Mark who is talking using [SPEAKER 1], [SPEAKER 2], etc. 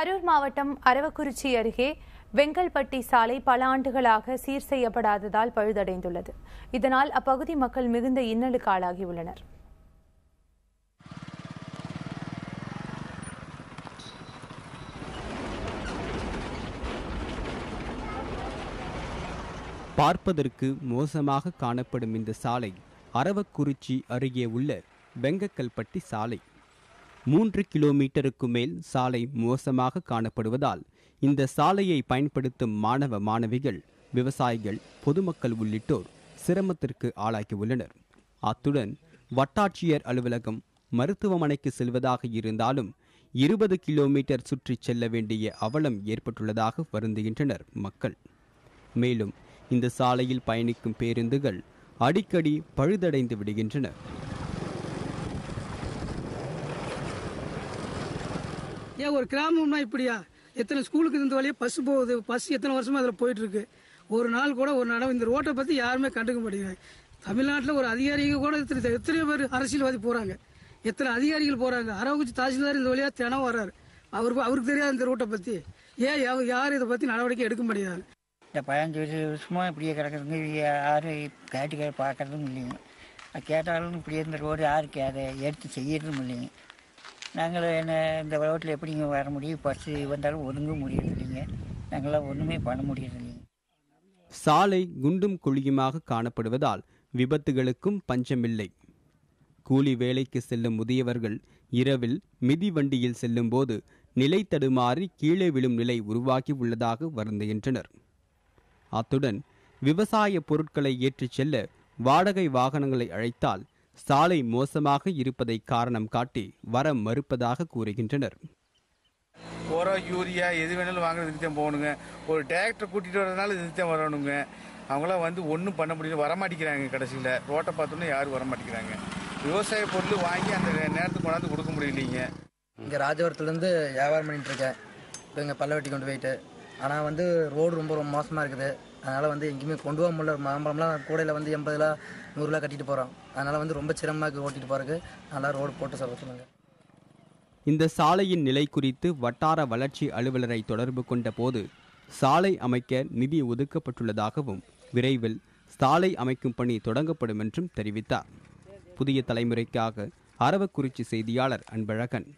[SPEAKER 1] கரூர் மாவட்டம் அரவக்குறிச்சி அருகே வெங்கல்பட்டி சாலை பல ஆண்டுகளாக சீர் செய்யப்படாததால் பழுதடைந்துள்ளது. இதனால் அப்பகுதி மக்கள் மிகுந்த இன்னலுக்கு ஆளாகியுள்ளனர்.
[SPEAKER 2] பார்ப்பதற்கு மோசமாக காணப்படும் இந்த சாலை அரவக்குறிச்சி அருகே உள்ள வெங்கக்கல்பட்டி சாலை. 3 கிலோமீட்டருக்கு மேல் சாலை மோசமாக காணப்படுவதால் இந்த சாலையை பயன்படுத்தும் மாணவ மாணவிகள், விவசாயிகள், பொதுமக்கள் உள்ளிட்டோர் சிரமத்திற்கு ஆளாகியுள்ளனர். அத்துடன் வட்டாட்சியர் அலுவலகம், மருத்துவமனைக்கு செல்வதாக இருந்தாலும் 20 கிலோமீட்டர் சுற்றி செல்ல வேண்டிய அவலம் ஏற்பட்டுள்ளதாக வருந்துகின்றனர் மக்கள். மேலும் இந்த சாலையில் பயணிக்கும் பேருந்துகள் அடிக்கடி பழுதடைந்து விடுகின்றன.
[SPEAKER 3] ஏன் ஒரு கிராமம்னா இப்படியா? எத்தனை ஸ்கூலுக்கு இந்த வழியாக பஸ் போகுது. பஸ் எத்தனை வருஷமா அதில் போயிட்டு இருக்கு. ஒரு நாள் கூட ஒரு நடவு இந்த ரோட்டை பற்றி யாருமே கண்டுக்க மாட்டேங்கிறாங்க. தமிழ்நாட்டில் ஒரு அதிகாரிகள் கூட எத்தனை பேர் அரசியல்வாதி போகிறாங்க, எத்தனை அதிகாரிகள் போகிறாங்க. அரவக்குறிச்சி தாசில்தார் இந்த வழியாக தினம் வர்றாரு. அவருக்கு தெரியாது இந்த ரோட்டை பற்றி. ஏன் யாரும் இதை பற்றி நடவடிக்கை எடுக்க முடியாது?
[SPEAKER 4] இந்த 15 வருஷமா இப்படியே கிடக்குதுங்க. யாரும் கேட்டு பார்க்கறதும் இல்லைங்க. கேட்டாலும் இப்படியே இந்த ரோடு யாருக்கு அதை எடுத்து செய்யறதும் இல்லைங்க. நாங்கள் இந்த ரோட்டில் எப்படிங்க வர முடியும்? பஸ்ஸு வந்தாலும் ஒதுங்க முடியறது இல்லைங்க. நாங்களாம் ஒன்றுமே பண்ண முடியறது இல்லைங்க.
[SPEAKER 2] சாலை குண்டும் குழியுமாக காணப்படுவதால் விபத்துகளுக்கும் பஞ்சமில்லை. கூலி வேலைக்கு செல்லும் முதியவர்கள் இரவில் மிதிவண்டியில் செல்லும் போது நிலை தடுமாறி கீழே விழும் நிலை உருவாகி உள்ளதாக வருந்துகின்றனர். அத்துடன் விவசாய பொருட்களை ஏற்றிச் செல்ல வாடகை வாகனங்களை அழைத்தால் சாலை மோசமாக இருப்பதை காரணம் காட்டி வர மறுப்பதாக கூறுகின்றனர்.
[SPEAKER 5] உரம், யூரியா எது வேணாலும் வாங்குறது நிச்சயம் போகணுங்க. ஒரு டிராக்டர் கூட்டிகிட்டு வரதுனால நிச்சயம் வரணுங்க. அவங்களாம் ஒன்றும் பண்ண முடியல, வரமாட்டேங்கிறாங்க. கடைசியில் ரோட்டை பார்த்தோன்னே யாரும் வரமாட்டேங்கிறாங்க. விவசாய பொருள் வாங்கி அந்த நேரத்துக்கு கொண்டாந்து கொடுக்க முடியலைங்க.
[SPEAKER 6] இங்கே ராஜபுரத்துலேருந்து வியாபாரம் பண்ணிட்டு இருக்கேன். இப்போ இங்கே பல்லவட்டி கொண்டு போயிட்டு, ஆனால் ரோடு ரொம்ப மோசமாக இருக்குது. அதனால் எங்கேயுமே கொண்டு போக முடியல. மாம்பழம்லாம் கூடையில் 80 100 கட்டிட்டு போகிறோம். அதனால் ரொம்ப சிரமமாக ஓட்டிட்டு போகிறதுக்கு நல்லா ரோடு போட்டு சொல்ல சொல்லுங்கள்.
[SPEAKER 2] இந்த சாலையின் நிலை குறித்து வட்டார வளர்ச்சி அலுவலரை தொடர்பு கொண்ட போது சாலை அமைக்க நிதி ஒதுக்கப்பட்டுள்ளதாகவும் விரைவில் சாலை அமைக்கும் பணி தொடங்கப்படும் என்றும் தெரிவித்தார். புதிய தலைமுறைக்காக அரவக்குறிச்சி செய்தியாளர் அன்பழகன்.